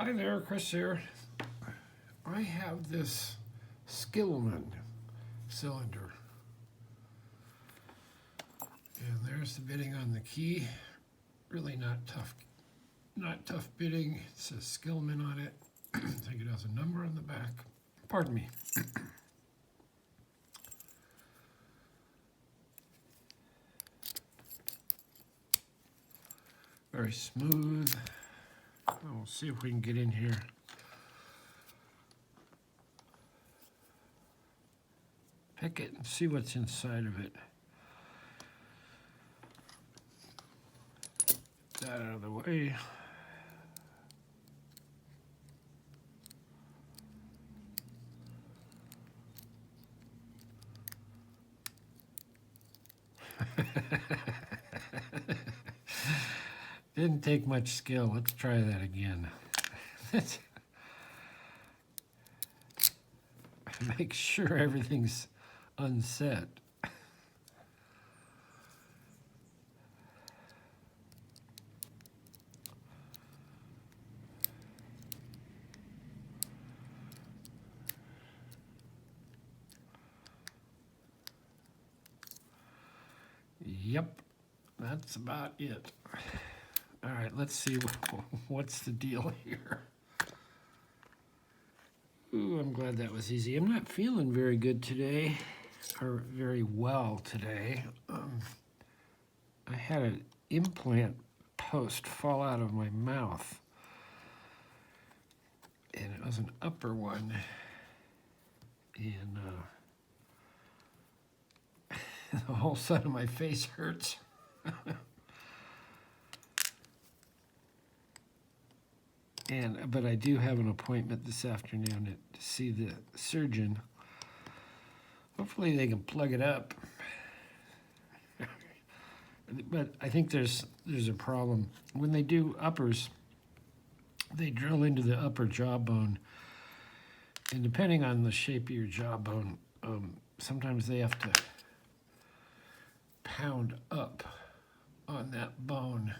Hi there, Chris here. I have this Skillman cylinder. And there's the bitting on the key. Really not tough bitting. It says Skillman on it. I think it has a number on the back. Pardon me. Very smooth. We'll see if we can get in here. Pick it and see what's inside of it. Get that out of the way. Didn't take much skill. Let's try that again. Make sure everything's unset. Yep, that's about it. All right, let's see what's the deal here. Ooh, I'm glad that was easy. I'm not feeling very good today, or very well today. I had an implant post fall out of my mouth, and it was an upper one, and the whole side of my face hurts. But I do have an appointment this afternoon to see the surgeon. Hopefully they can plug it up. But I think there's a problem. When they do uppers, they drill into the upper jawbone. And depending on the shape of your jawbone, sometimes they have to pound up on that bone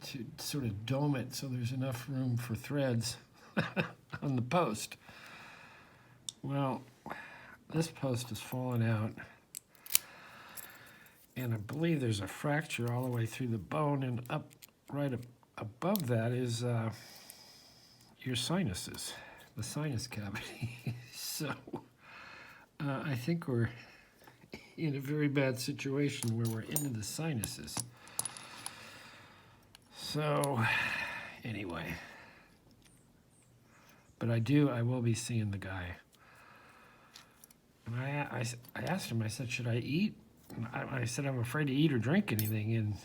to sort of dome it so there's enough room for threads on the post. Well, this post has fallen out, and I believe there's a fracture all the way through the bone, and up right above that is your sinuses, the sinus cavity. So I think we're in a very bad situation where we're into the sinuses. So, anyway, but I will be seeing the guy. And I asked him, I said, should I eat? And I said, I'm afraid to eat or drink anything. And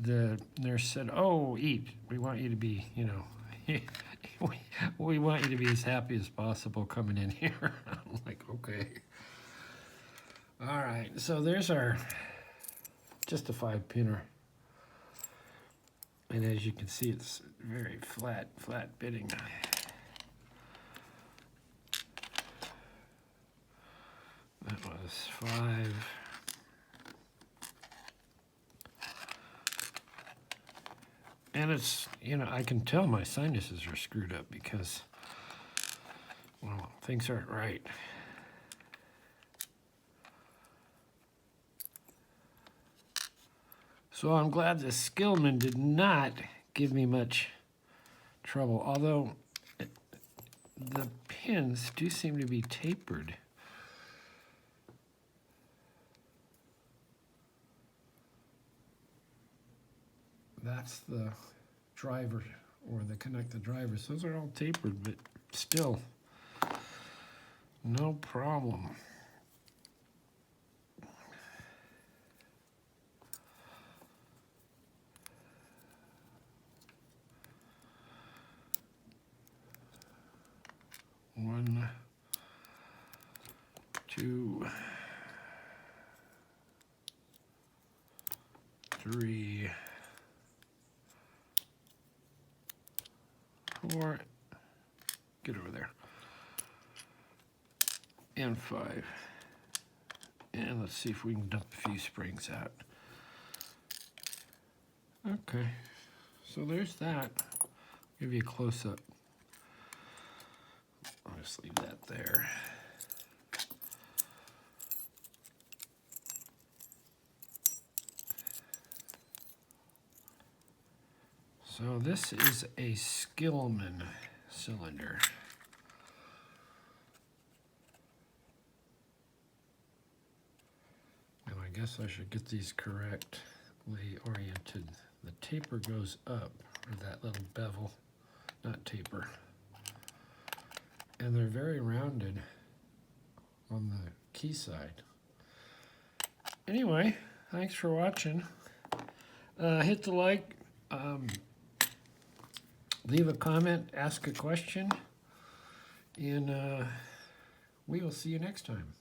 the nurse said, oh, eat. We want you to be, we want you to be as happy as possible coming in here. I'm like, okay. All right, so there's our just a 5-pinner. And as you can see, it's very flat bitting. That was 5. And it's, I can tell my sinuses are screwed up because, well, things aren't right. So I'm glad the Skillman did not give me much trouble, although the pins do seem to be tapered. That's the driver, or the connect the drivers. Those are all tapered, but still, no problem. One, 2, 3, 4, get over there, and 5. And let's see if we can dump a few springs out. Okay, so there's that. Give you a close-up. I'll just leave that there. So this is a Skillman cylinder. Now I guess I should get these correctly oriented. The taper goes up, or that little bevel, not taper. And they're very rounded on the key side. Anyway, thanks for watching. Hit the like, leave a comment, ask a question, and we will see you next time.